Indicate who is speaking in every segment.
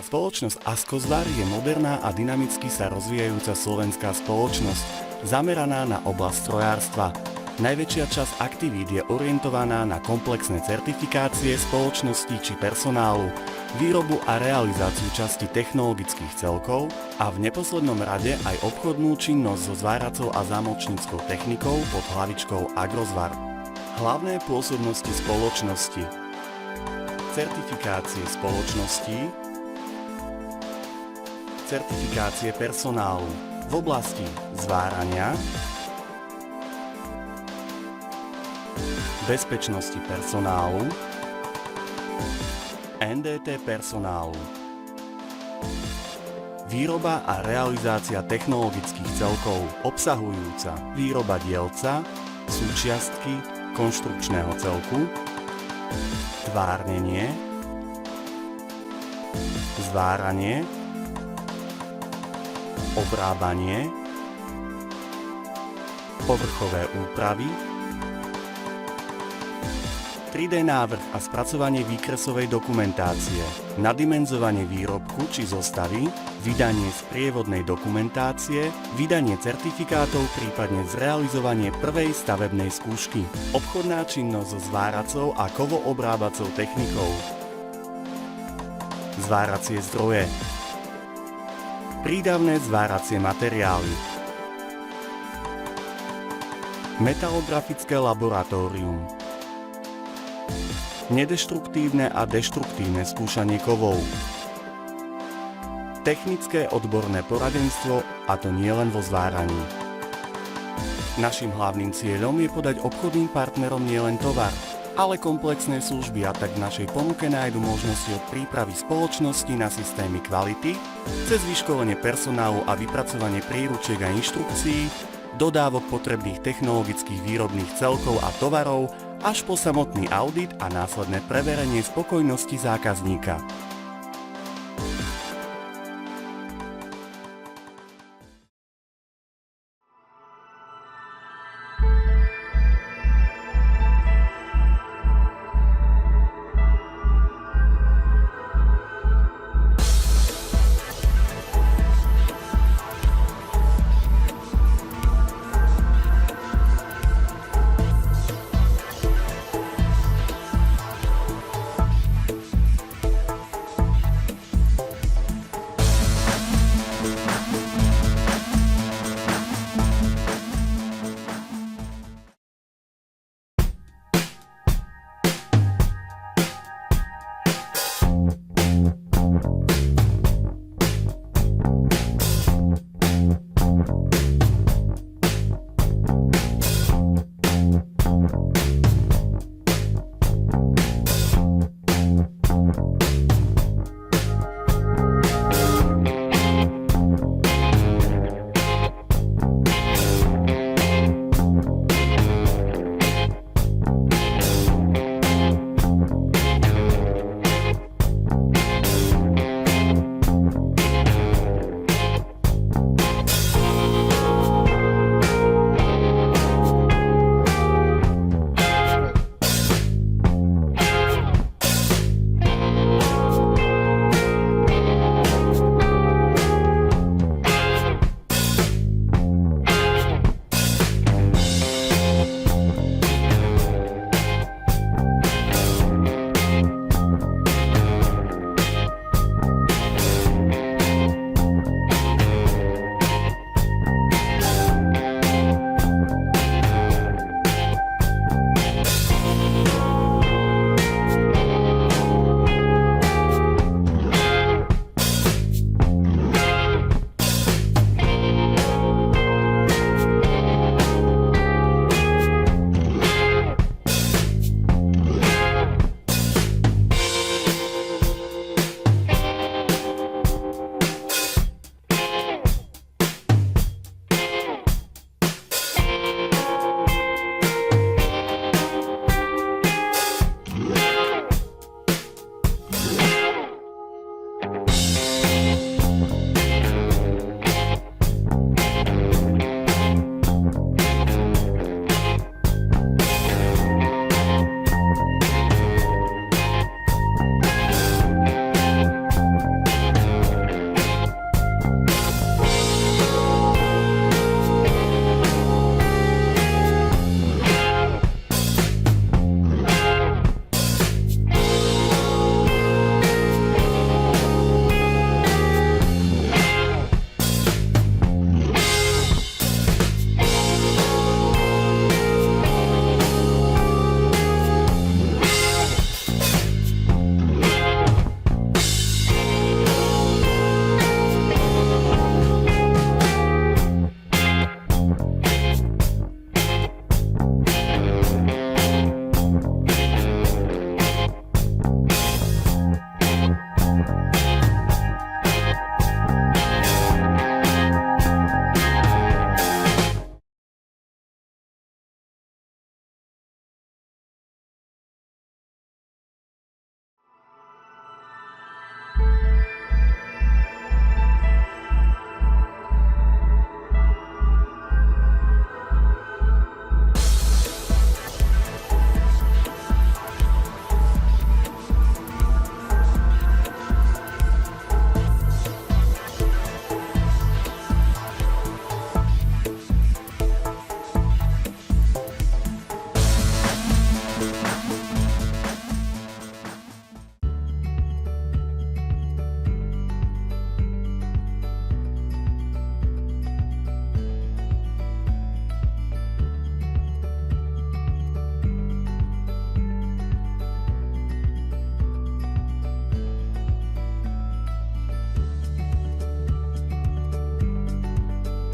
Speaker 1: Spoločnosť Askozvar je moderná a dynamicky sa rozvíjajúca slovenská spoločnosť, zameraná na oblasť strojárstva. Najväčšia časť aktivít je orientovaná na komplexné certifikácie spoločnosti či personálu, výrobu a realizáciu časti technologických celkov a v neposlednom rade aj obchodnú činnosť so zváracou a zámočníckou technikou pod hlavičkou askozvar. Hlavné pôsobnosti spoločnosti: certifikácie spoločnosti, certifikácie personálu v oblasti zvárania, bezpečnosti personálu, NDT personálu, výroba a realizácia technologických celkov obsahujúca výroba dielca, súčiastky, konštrukčného celku, tvárnenie, zváranie, obrábanie, povrchové úpravy, 3D návrh a spracovanie výkresovej dokumentácie, nadimenzovanie výrobku či zostavy, vydanie sprievodnej dokumentácie, vydanie certifikátov, prípadne zrealizovanie prvej stavebnej skúšky, obchodná činnosť so zváracou a kovoobrábacou technikou, zváracie zdroje, prídavné zváracie materiály, metalografické laboratórium, nedeštruktívne a deštruktívne skúšanie kovov, technické odborné poradenstvo, a to nie len vo zváraní. Naším hlavným cieľom je podať obchodným partnerom nielen tovar, ale komplexné služby, a tak v našej ponuke nájdu možnosti od prípravy spoločnosti na systémy kvality, cez vyškolenie personálu a vypracovanie príručiek a inštrukcií, dodávok potrebných technologických výrobných celkov a tovarov, až po samotný audit a následné preverenie spokojnosti zákazníka.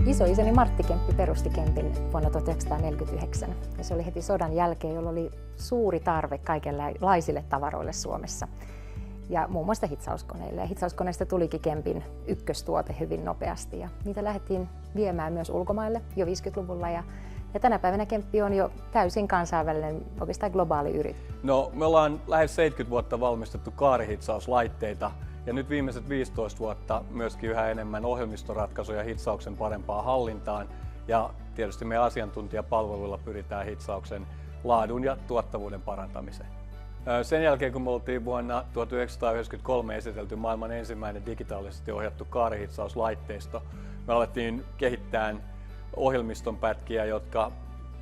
Speaker 2: Isoisäni Martti Kemppi perusti Kempin vuonna 1949 ja se oli heti sodan jälkeen, jolloin oli suuri tarve kaikenlaisille tavaroille Suomessa ja muun muassa hitsauskoneille. Ja hitsauskoneista tulikin Kempin ykköstuote hyvin nopeasti ja niitä lähdettiin viemään myös ulkomaille jo 50-luvulla ja tänä päivänä Kemppi on jo täysin kansainvälinen, oikeastaan globaali yritys.
Speaker 3: No, me ollaan lähes 70 vuotta valmistettu kaarihitsauslaitteita ja nyt viimeiset 15 vuotta myöskin yhä enemmän ohjelmistoratkaisuja hitsauksen parempaan hallintaan ja tietysti meidän asiantuntijapalveluilla pyritään hitsauksen laadun ja tuottavuuden parantamiseen. Sen jälkeen kun me oltiin vuonna 1993 esitelty maailman ensimmäinen digitaalisesti ohjattu kaarihitsauslaitteisto, me alettiin kehittää ohjelmiston pätkiä, jotka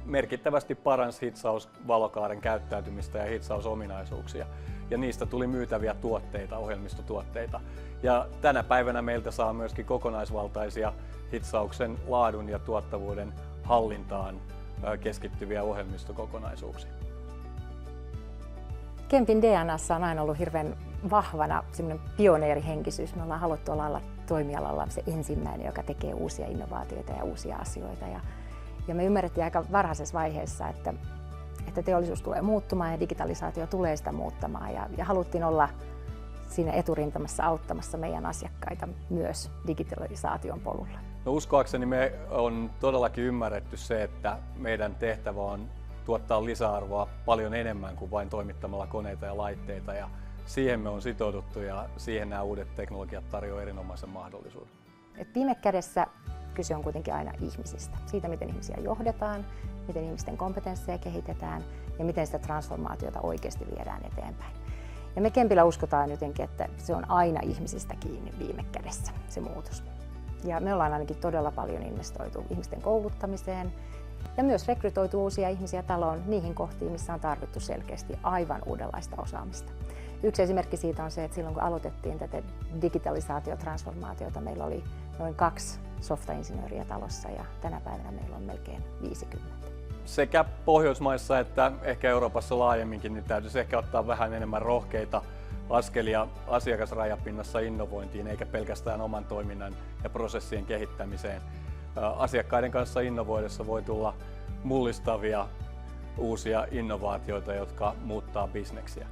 Speaker 3: merkittävästi paransi hitsausvalokaaren käyttäytymistä ja hitsausominaisuuksia. Ja niistä tuli myytäviä tuotteita, ohjelmistotuotteita. Ja tänä päivänä meiltä saa myöskin kokonaisvaltaisia hitsauksen laadun ja tuottavuuden hallintaan keskittyviä ohjelmistokokonaisuuksia.
Speaker 2: Kempin DNA:ssa on aina ollut hirveän vahvana semmoinen pioneerihenkisyys. Me ollaan haluttu olla toimialalla se ensimmäinen, joka tekee uusia innovaatioita ja uusia asioita. Ja me ymmärrettiin aika varhaisessa vaiheessa, että teollisuus tulee muuttumaan ja digitalisaatio tulee sitä muuttamaan. Ja haluttiin olla siinä eturintamassa auttamassa meidän asiakkaita myös digitalisaation polulla.
Speaker 3: No uskoakseni me on todellakin ymmärretty se, että meidän tehtävä on tuottaa lisäarvoa paljon enemmän kuin vain toimittamalla koneita ja laitteita. Ja siihen me on sitouduttu ja siihen nämä uudet teknologiat tarjoavat erinomaisen mahdollisuuden.
Speaker 2: Viime kädessä kyse on kuitenkin aina ihmisistä. Siitä, miten ihmisiä johdetaan, miten ihmisten kompetensseja kehitetään ja miten sitä transformaatiota oikeasti viedään eteenpäin. Ja me Kempillä uskotaan jotenkin, että se on aina ihmisistä kiinni viime kädessä se muutos. Ja me ollaan ainakin todella paljon investoitu ihmisten kouluttamiseen ja myös rekrytoitu uusia ihmisiä taloon niihin kohtiin, missä on tarvittu selkeästi aivan uudenlaista osaamista. Yksi esimerkki siitä on se, että silloin kun aloitettiin tätä digitalisaatiotransformaatiota, meillä oli noin 2 softainsinööriä talossa ja tänä päivänä meillä on melkein 50.
Speaker 3: Sekä Pohjoismaissa että ehkä Euroopassa laajemminkin niin täytyisi ehkä ottaa vähän enemmän rohkeita askelia asiakasrajapinnassa innovointiin, eikä pelkästään oman toiminnan ja prosessien kehittämiseen. Asiakkaiden kanssa innovoidessa voi tulla mullistavia uusia innovaatioita, jotka muuttaa bisneksiä.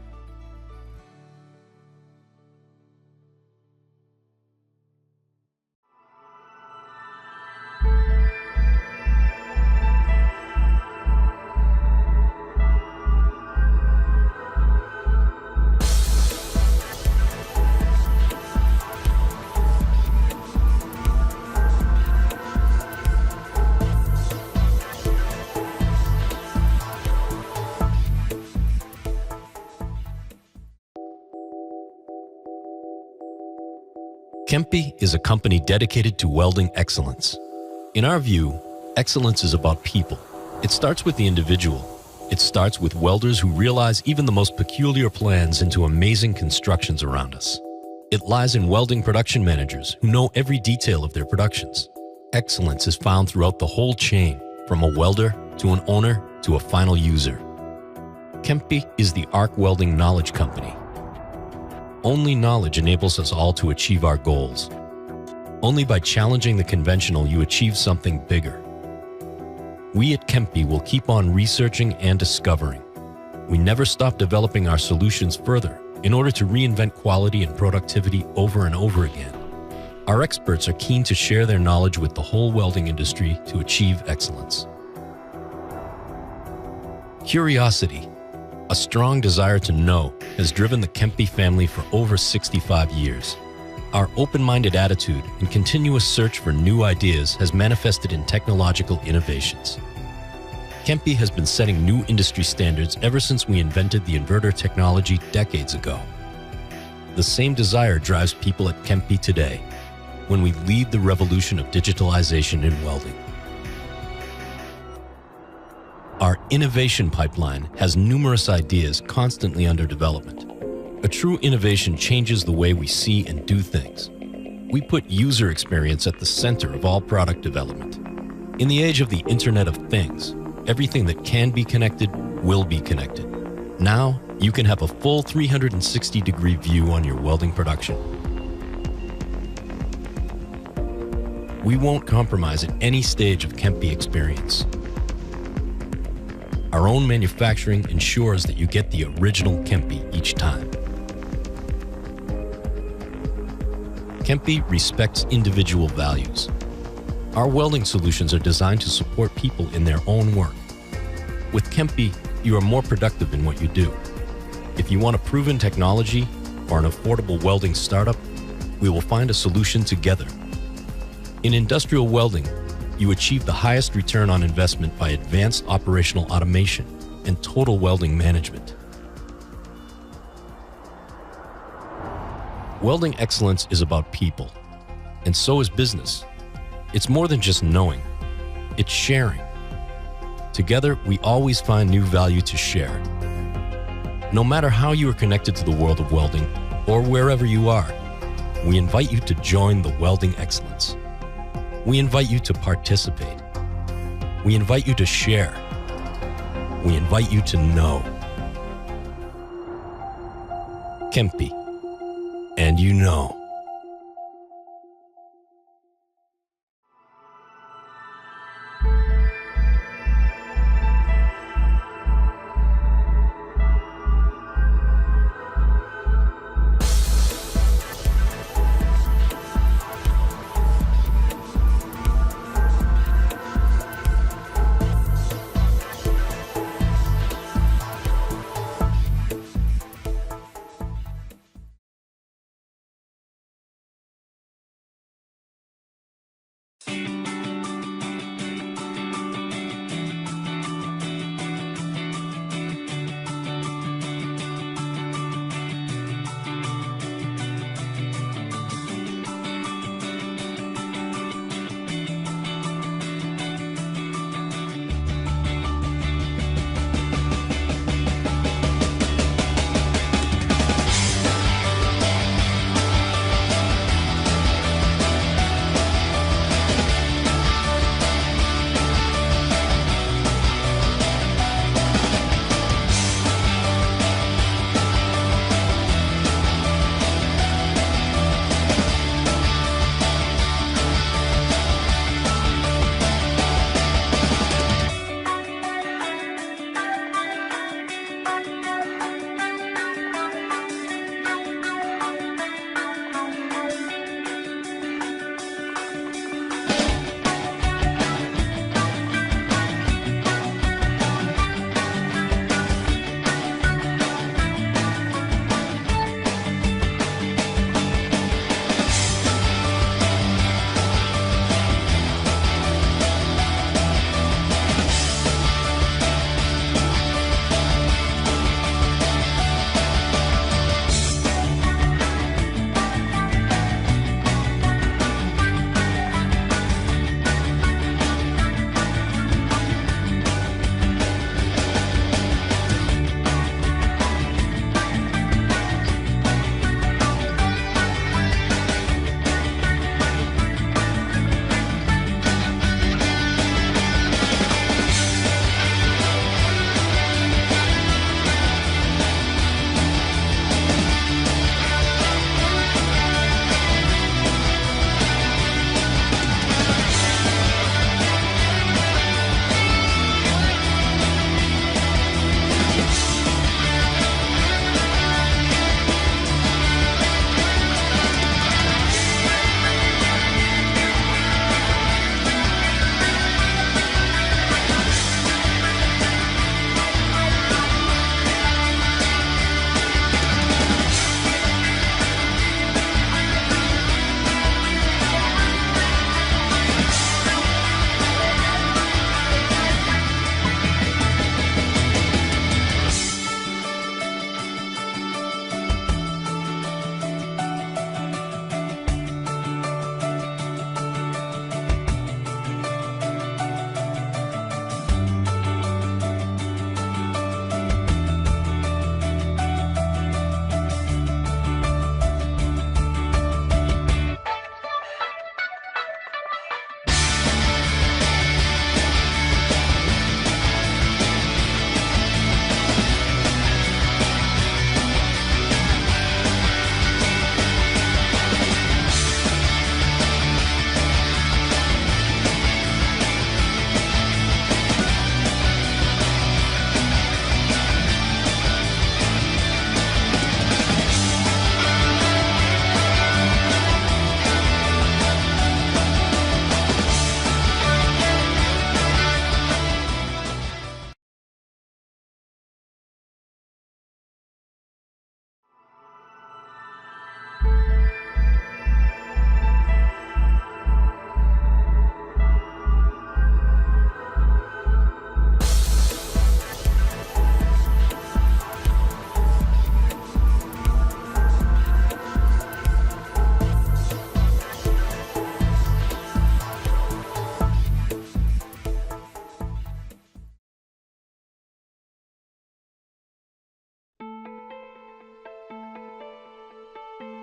Speaker 4: Kempi is a company dedicated to welding excellence. In our view, excellence is about people. It starts with the individual. It starts with welders who realize even the most peculiar plans into amazing constructions around us. It lies in welding production managers who know every detail of their productions. Excellence is found throughout the whole chain, from a welder to an owner to a final user. Kempi is the arc welding knowledge company. Only knowledge enables us all to achieve our goals. Only by challenging the conventional you achieve something bigger. We at Kempi will keep on researching and discovering. We never stop developing our solutions further in order to reinvent quality and productivity over and over again. Our experts are keen to share their knowledge with the whole welding industry to achieve excellence. Curiosity, a strong desire to know, has driven the Kempi family for over 65 years. Our open-minded attitude and continuous search for new ideas has manifested in technological innovations. Kempi has been setting new industry standards ever since we invented the inverter technology decades ago. The same desire drives people at Kempi today, when we lead the revolution of digitalization in welding. Our innovation pipeline has numerous ideas constantly under development. A true innovation changes the way we see and do things. We put user experience at the center of all product development. In the age of the Internet of Things, everything that can be connected will be connected. Now, you can have a full 360-degree view on your welding production. We won't compromise at any stage of Kempe experience. Our own manufacturing ensures that you get the original Kempe each time. Kempe respects individual values. Our welding solutions are designed to support people in their own work. With Kempe, you are more productive in what you do. If you want a proven technology or an affordable welding startup, we will find a solution together. In industrial welding, you achieve the highest return on investment by advanced operational automation and total welding management. Welding excellence is about people, and so is business. It's more than just knowing, it's sharing. Together, we always find new value to share. No matter how you are connected to the world of welding, or wherever you are, we invite you to join the welding excellence. We invite you to participate. We invite you to share. We invite you to know. Kempe. And you know.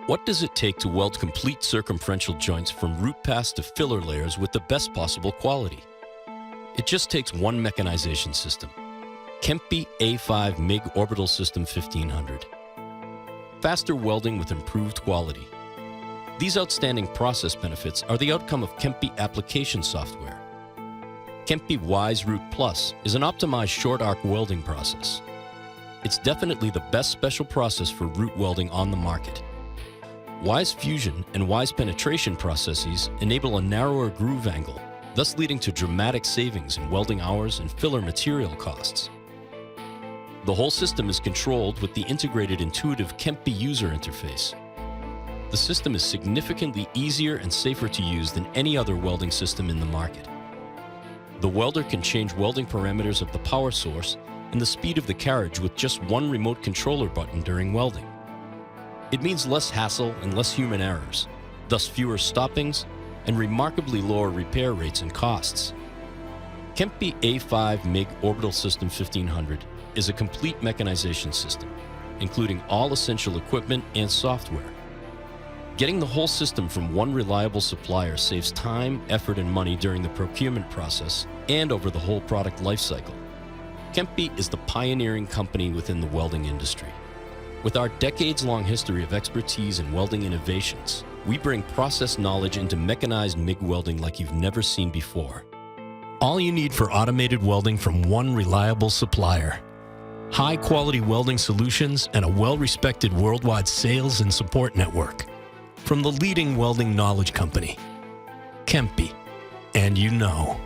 Speaker 4: What does it take to weld complete circumferential joints from root pass to filler layers with the best possible quality? It just takes one mechanization system, Kempe A5 MIG Orbital System 1500. Faster welding with improved quality. These outstanding process benefits are the outcome of Kempe application software. Kempe Wise Root Plus is an optimized short arc welding process. It's definitely the best special process for root welding on the market. Wise Fusion and Wise Penetration processes enable a narrower groove angle, thus leading to dramatic savings in welding hours and filler material costs. The whole system is controlled with the integrated intuitive Kempe user interface. The system is significantly easier and safer to use than any other welding system in the market. The welder can change welding parameters of the power source and the speed of the carriage with just one remote controller button during welding. It means less hassle and less human errors, thus fewer stoppings and remarkably lower repair rates and costs. Kempe A5 MIG Orbital System 1500 is a complete mechanization system, including all essential equipment and software. Getting the whole system from one reliable supplier saves time, effort, and money during the procurement process and over the whole product lifecycle. Kempe is the pioneering company within the welding industry. With our decades-long history of expertise in welding innovations, we bring process knowledge into mechanized MIG welding like you've never seen before. All you need for automated welding from one reliable supplier. High-quality welding solutions and a well-respected worldwide sales and support network. From the leading welding knowledge company, Kempe, and you know.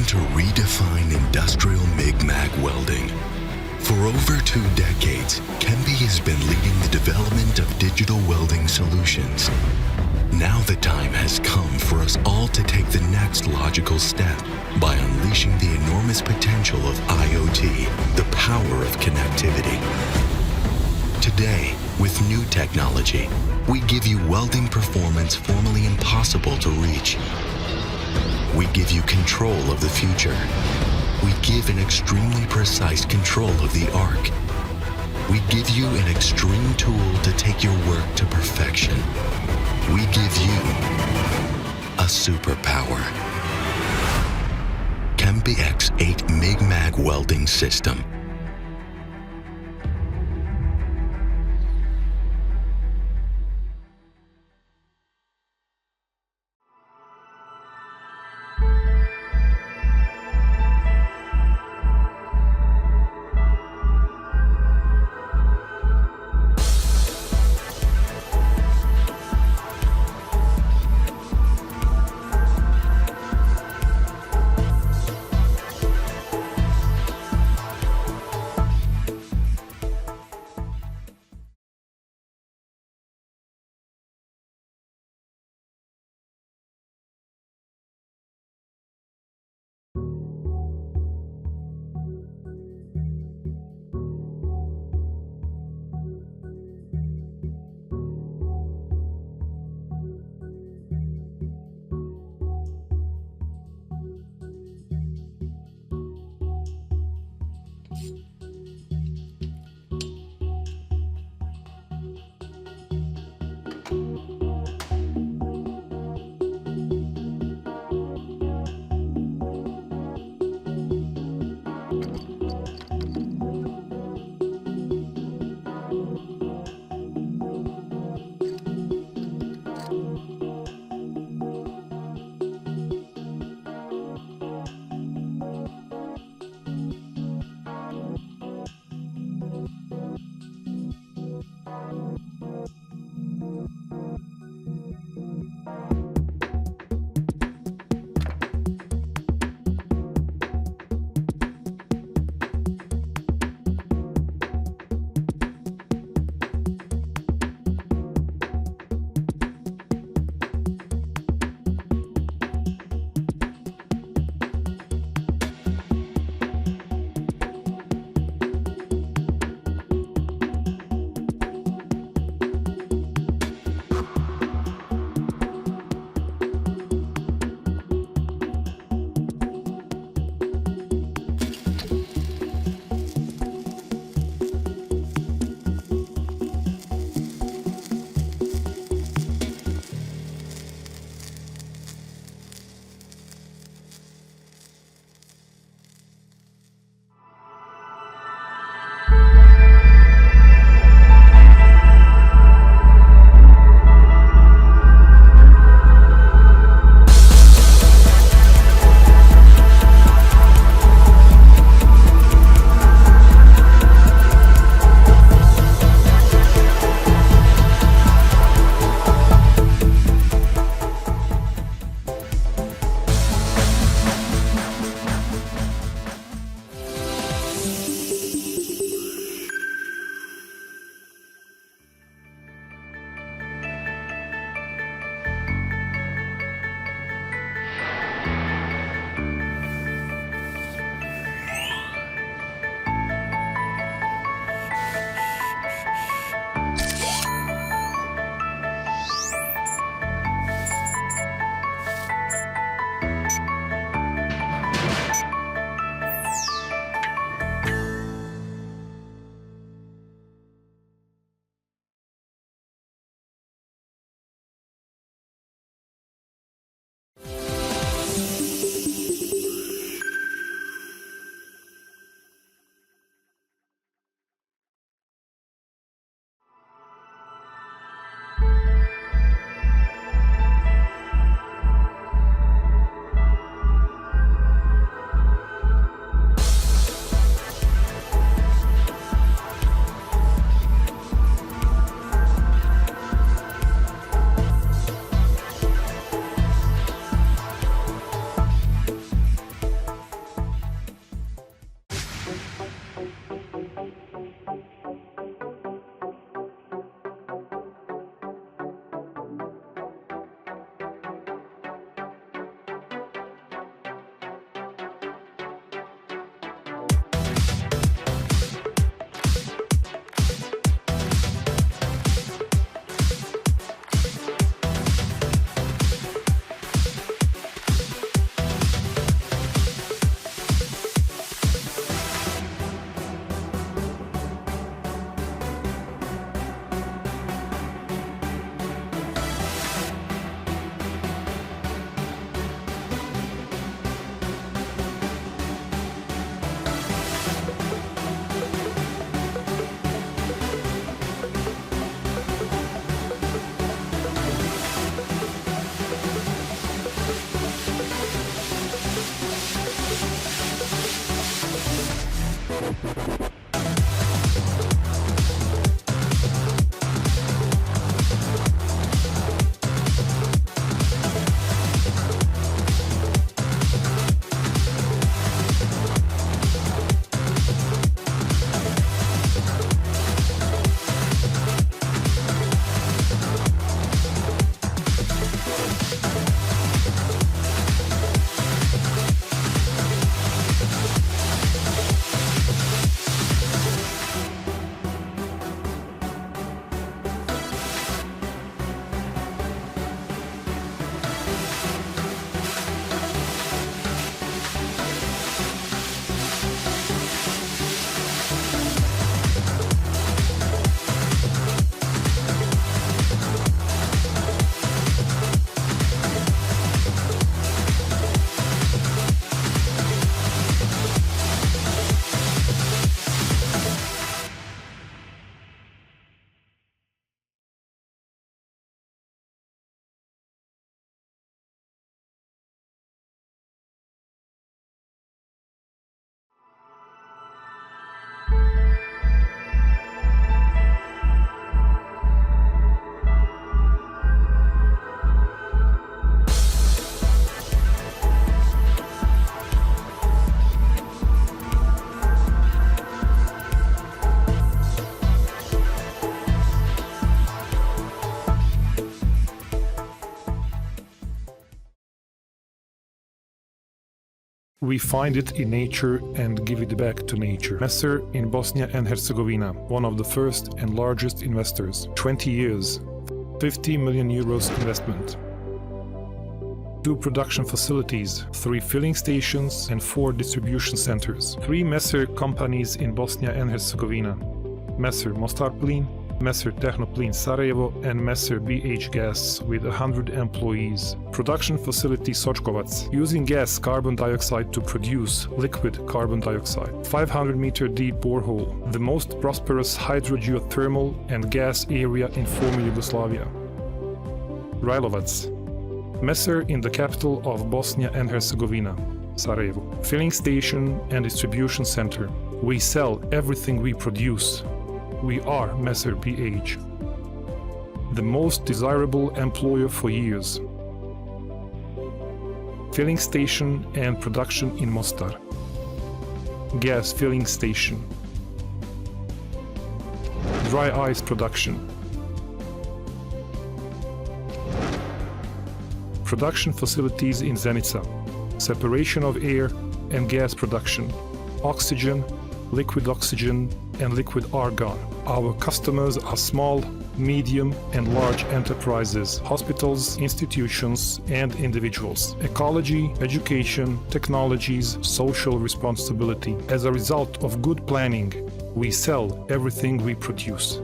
Speaker 5: to redefine industrial MIG-MAG welding. For over 2 decades, Kempe has been leading the development of digital welding solutions. Now the time has come for us all to take the next logical step by unleashing the enormous potential of IoT, the power of connectivity. Today, with new technology, we give you welding performance formerly impossible to reach. We give you control of the future. We give an extremely precise control of the arc. We give you an extreme tool to take your work to superpower. Kempe X8 MIG-MAG welding system.
Speaker 6: We find it in nature and give it back to nature. Messer in Bosnia and Herzegovina, one of the first and largest investors. 20 years, 50 million euros investment. 2 production facilities, 3 filling stations and 4 distribution centers. 3 Messer companies in Bosnia and Herzegovina. Messer Mostar Plin, Messer Tehnoplin Sarajevo and Messer BH Gas with 100 employees. Production facility Sočkovac, using gas carbon dioxide to produce liquid carbon dioxide. 500-meter deep borehole, the most prosperous hydrogeothermal and gas area in former Yugoslavia. Rajlovac, Messer in the capital of Bosnia and Herzegovina, Sarajevo. Filling station and distribution center. We sell everything we produce. We are Messer BH, the most desirable employer for years. Filling station and production in Mostar. Gas filling station. Dry ice production. Production facilities in Zenica. Separation of air and gas production. Oxygen, liquid oxygen and liquid argon. Our customers are small, medium and large enterprises, hospitals, institutions and individuals. Ecology, education, technologies, social responsibility. As a result of good planning, we sell everything we produce.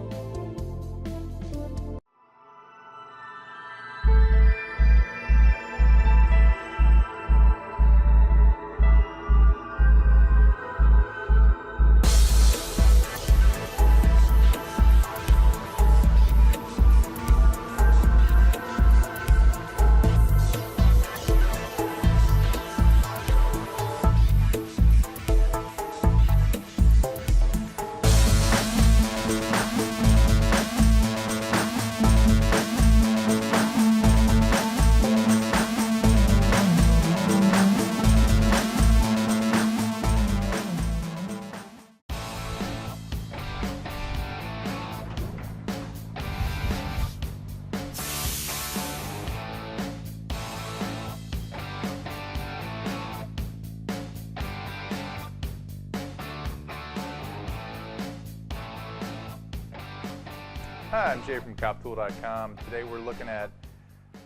Speaker 7: Hi, I'm Jay from CopTool.com. Today we're looking at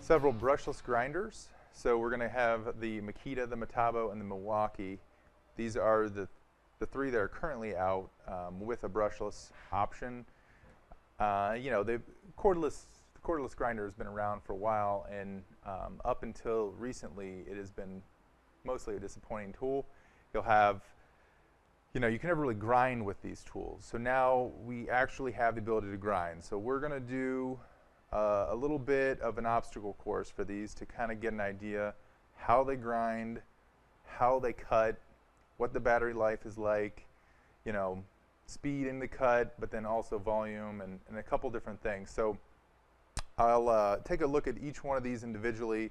Speaker 7: several brushless grinders. So we're going to have the Makita, the Metabo, and the Milwaukee. These are the 3 that are currently out with a brushless option. You know, the cordless grinder has been around for a while, and up until recently it has been mostly a disappointing tool. You'll have, you know, you can never really grind with these tools. So now we actually have the ability to grind. So we're going to do a little bit of an obstacle course for these to kind of get an idea how they grind, how they cut, what the battery life is like, you know, speed in the cut, but then also volume and a couple different things. So I'll take a look at each one of these individually,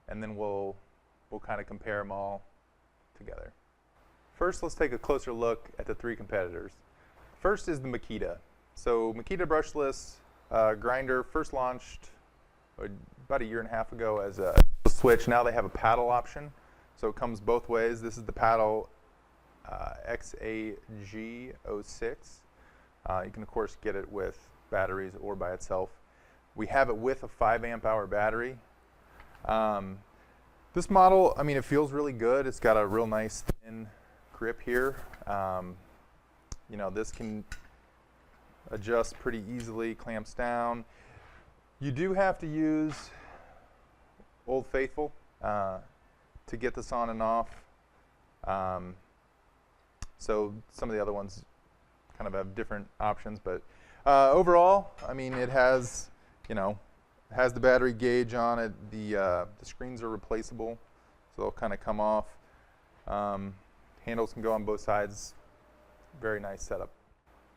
Speaker 7: and then we'll kind of compare them all together. First, let's take a closer look at the 3 competitors. First is the Makita. So Makita brushless grinder first launched about a year and a half ago as a switch. Now they have a paddle option, so it comes both ways. This is the paddle XAG06. You can of course get it with batteries or by itself. We have it with a 5 amp hour battery. This model, I mean, it feels really good. It's got a real nice thin grip here. You know, this can adjust pretty easily, clamps down. You do have to use Old Faithful to get this on and off. So some of the other ones kind of have different options, but overall, I mean, it has, you know, has the battery gauge on it. The screens are replaceable, so they'll kind of come off. Handles can go on both sides. Very nice setup.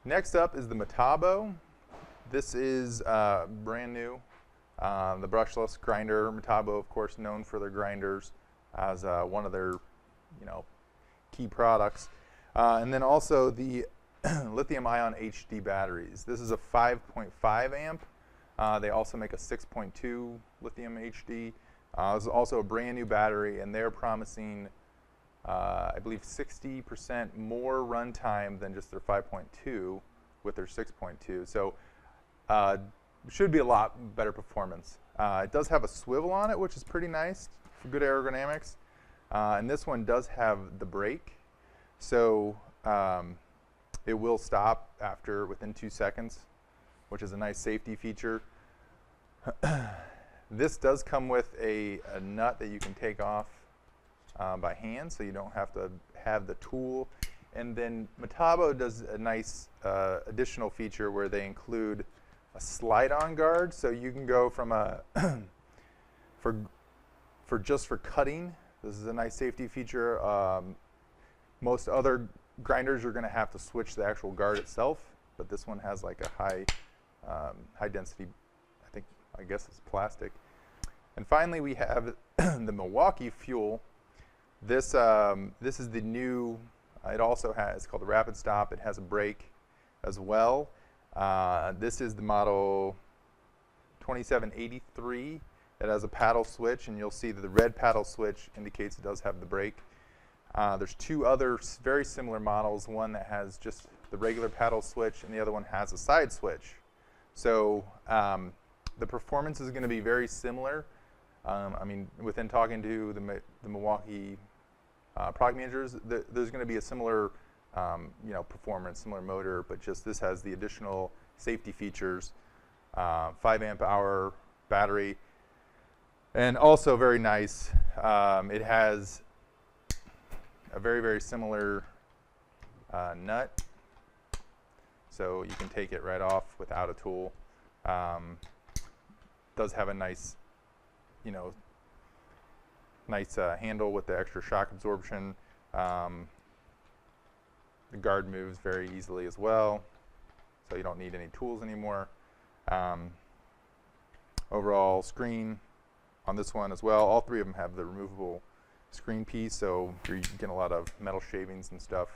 Speaker 7: Next up is the Metabo. This is brand new. The brushless grinder. Metabo, of course, known for their grinders as one of their, you know, key products. And then also the lithium-ion HD batteries. This is a 5.5 amp. They also make a 6.2 lithium HD. This is also a brand new battery, and they're promising I believe 60% more runtime than just their 5.2 with their 6.2. So should be a lot better performance. It does have a swivel on it, which is pretty nice for good aerodynamics. And this one does have the brake. So it will stop within 2 seconds, which is a nice safety feature. This does come with a nut that you can take off by hand, so you don't have to have the tool. And then Metabo does a nice additional feature where they include a slide-on guard, so you can go from a for cutting. This is a nice safety feature. Most other grinders you're going to have to switch the actual guard itself, but this one has like a high density, I guess it's plastic. And finally we have the Milwaukee Fuel. This is the new, it also has, it's called the Rapid Stop. It has a brake as well. This is the model 2783. It has a paddle switch, and you'll see that the red paddle switch indicates it does have the brake. There's two other very similar models, one that has just the regular paddle switch and the other one has a side switch. So the performance is going to be very similar. I mean, within talking to the Milwaukee product managers, there's going to be a similar performance, similar motor, but just this has the additional safety features, 5 amp hour battery, and also very nice. It has a very, very similar nut, so you can take it right off without a tool. Does have a nice, handle with the extra shock absorption. The guard moves very easily as well, so you don't need any tools anymore. Overall screen on this one as well. All three of them have the removable screen piece, so if you're getting a lot of metal shavings and stuff,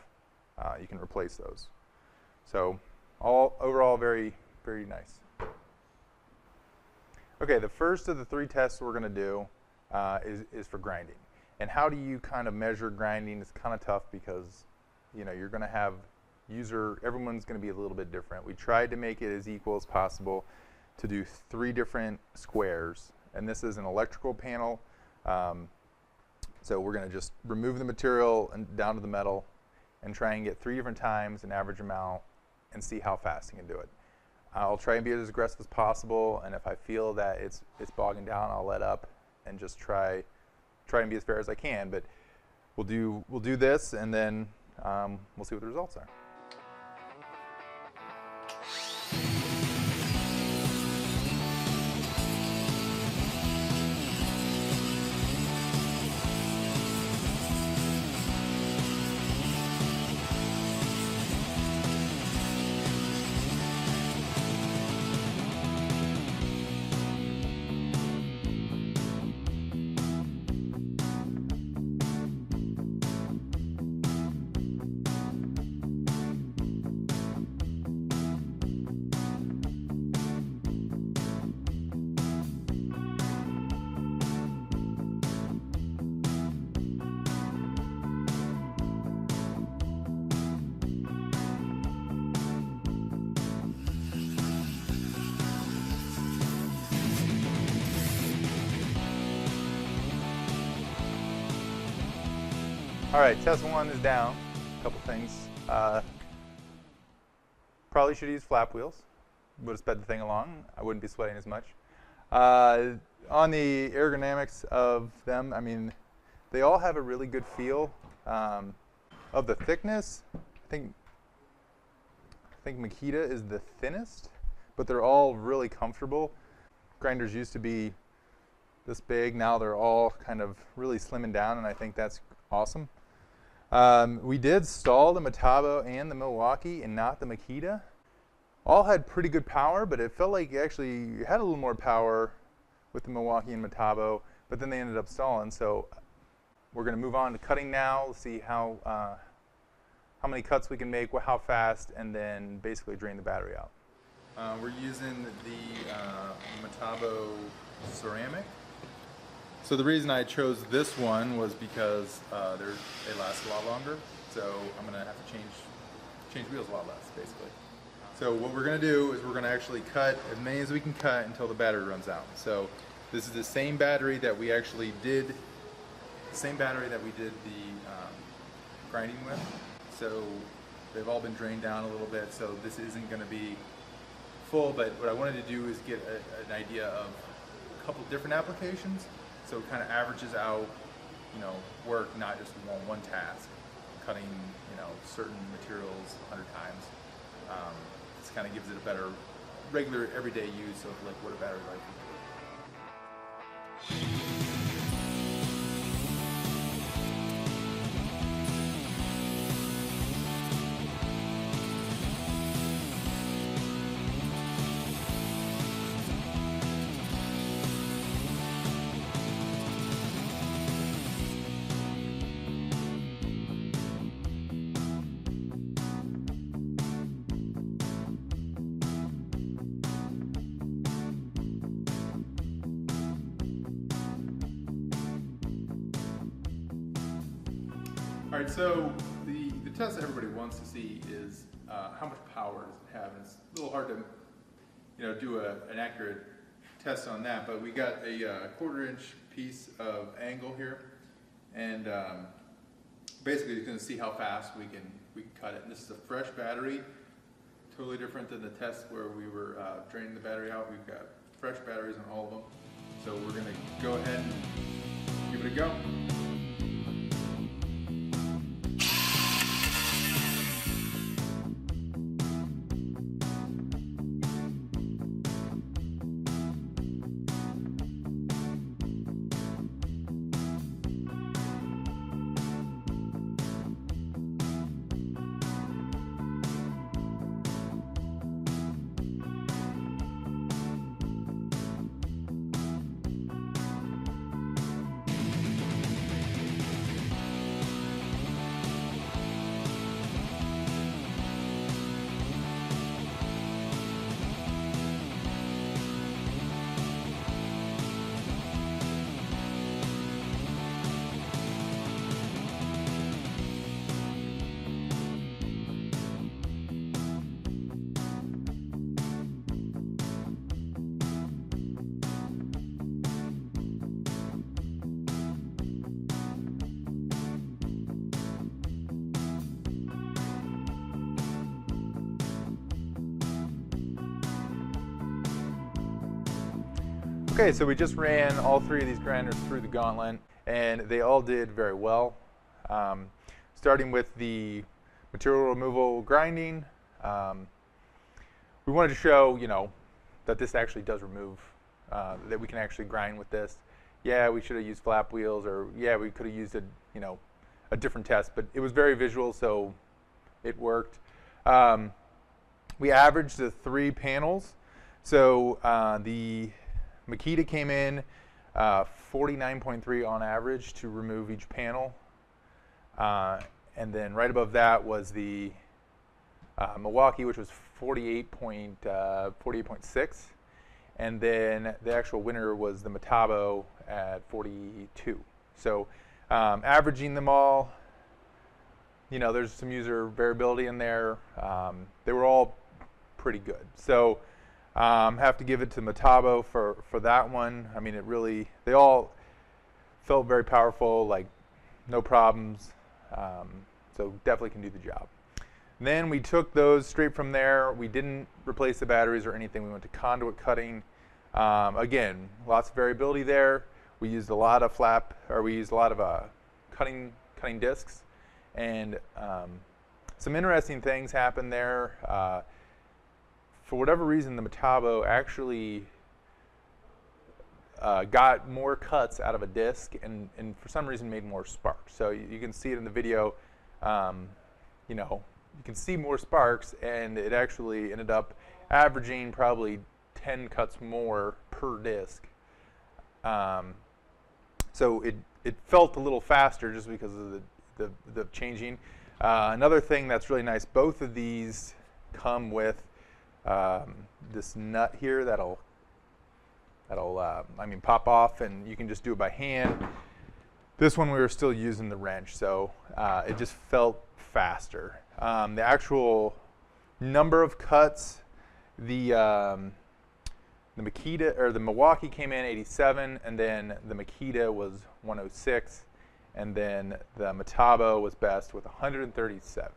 Speaker 7: you can replace those. So overall very, very nice. Okay, the first of the 3 tests we're going to do is for grinding. And how do you kind of measure grinding? It's kind of tough because you're going to have everyone's going to be a little bit different. We tried to make it as equal as possible to do 3 different squares, and this is an electrical panel. So we're going to just remove the material and down to the metal and try and get 3 different times an average amount and see how fast you can do it. I'll try and be as aggressive as possible, and if I feel that it's bogging down, I'll let up and just try and be as fair as I can. But we'll do this, and then we'll see what the results are. All right, test 1 is down. A couple things. Probably should use flap wheels. Would have sped the thing along. I wouldn't be sweating as much. On the ergonomics of them, I mean, they all have a really good feel. Of the thickness, I think Makita is the thinnest, but they're all really comfortable. Grinders used to be this big. Now they're all kind of really slimming down, and I think that's awesome. We did stall the Metabo and the Milwaukee and not the Makita. All had pretty good power, but it felt like actually you had a little more power with the Milwaukee and Metabo, but then they ended up stalling. So we're going to move on to cutting now, see how many cuts we can make, how fast, and then basically drain the battery out. We're using the Metabo ceramic. So the reason I chose this one was because they last a lot longer. So I'm gonna have to change wheels a lot less, basically. So what we're gonna do is we're gonna actually cut as many as we can cut until the battery runs out. So this is the same battery that we actually did, the grinding with. So they've all been drained down a little bit, so this isn't gonna be full, but what I wanted to do is get an idea of a couple different applications, so it kind of averages out, work, not just one task, cutting, certain materials 100 times. This kind of gives it a better, regular, everyday use of like what a battery life would be. All right, so the test that everybody wants to see is how much power does it have, and it's a little hard to do an accurate test on that, but we got a 1/4 inch piece of angle here, and basically it's going to see how fast we can cut it. And this is a fresh battery, totally different than the test where we were draining the battery out. We've got fresh batteries on all of them, so we're going to go ahead and give it a go. Okay, so we just ran all 3 of these grinders through the gauntlet, and they all did very well. Starting with the material removal grinding, we wanted to show, that this actually does remove, that we can actually grind with this. Yeah, we should have used flap wheels, or yeah, we could have used a different test, but it was very visual, so it worked. We averaged the 3 panels, so the Makita came in 49.3 on average to remove each panel, and then right above that was the Milwaukee, which was 48.6, and then the actual winner was the Metabo at 42. So averaging them all, there's some user variability in there. They were all pretty good. So have to give it to Metabo for that one. I mean, they all felt very powerful, like no problems. So definitely can do the job. And then we took those straight from there. We didn't replace the batteries or anything. We went to conduit cutting. Again, lots of variability there. We used a lot of cutting discs, and some interesting things happened there. For whatever reason, the Metabo actually got more cuts out of a disc, and for some reason made more sparks. So you can see it in the video. You can see more sparks, and it actually ended up averaging probably 10 cuts more per disc. So it felt a little faster just because of the changing. Another thing that's really nice, both of these come with this nut here that'll pop off, and you can just do it by hand. This one we were still using the wrench, so it just felt faster. The actual number of cuts, the Makita or the Milwaukee came in 87, and then the Makita was 106, and then the Metabo was best with 137.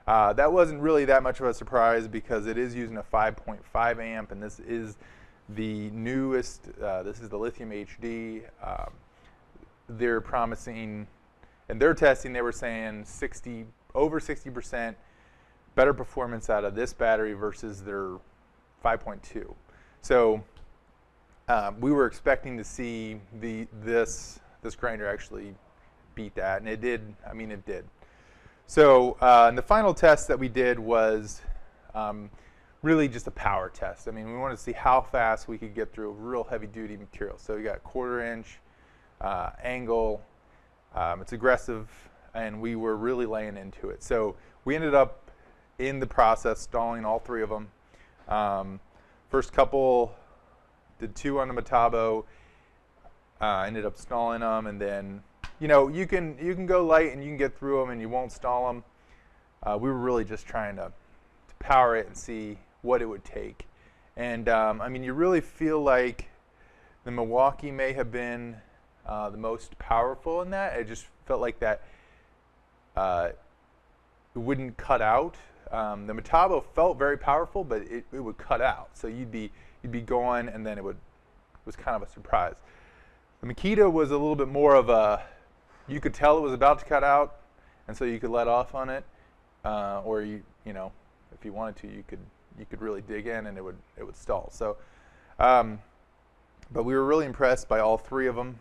Speaker 7: That wasn't really that much of a surprise because it is using a 5.5 amp, and this is the newest. This is the Lithium HD. They're promising, and their testing, they were saying over 60% better performance out of this battery versus their 5.2. So we were expecting to see this grinder actually beat that, and it did. I mean, it did. So and the final test that we did was really just a power test. I mean, we wanted to see how fast we could get through real heavy-duty material. So we got 1/4 inch angle. It's aggressive, and we were really laying into it. So we ended up in the process stalling all 3 of them. First couple, did 2 on the Metabo, ended up stalling them, and then you can go light and you can get through them and you won't stall them. We were really just trying to power it and see what it would take. And I mean, you really feel like the Milwaukee may have been the most powerful in that. It just felt like that it wouldn't cut out. The Metabo felt very powerful, but it would cut out. So you'd be going, and then it was kind of a surprise. The Makita was a little bit more of a, you could tell it was about to cut out, and so you could let off on it, or if you wanted to, you could really dig in, and it would stall. So, but we were really impressed by all 3 of them.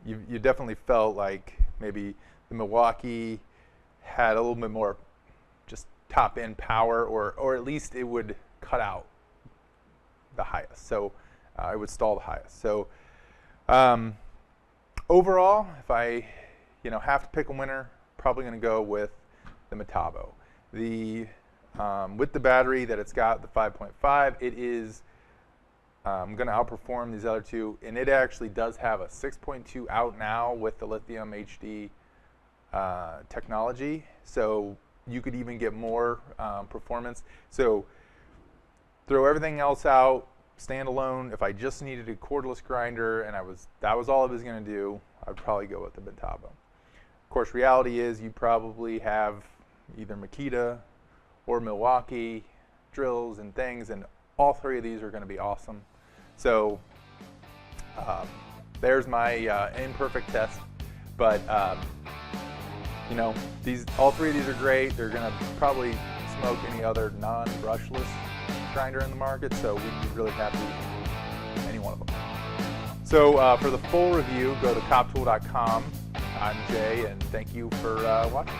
Speaker 7: You definitely felt like maybe the Milwaukee had a little bit more just top end power, or at least it would cut out the highest. So it would stall the highest. So overall, if I have to pick a winner, probably going to go with the Metabo. With the battery that it's got, the 5.5, it is going to outperform these other 2, and it actually does have a 6.2 out now with the Lithium HD technology, so you could even get more performance. So throw everything else out, standalone. If I just needed a cordless grinder and that was all it was going to do, I'd probably go with the Metabo. Of course, reality is you probably have either Makita or Milwaukee drills and things, and all 3 of these are going to be awesome. So there's my imperfect test, but all 3 of these are great. They're going to probably smoke any other non-brushless grinder in the market, so we'd be really happy with any one of them. So for the full review, go to coptool.com. I'm Jay, and thank you for watching.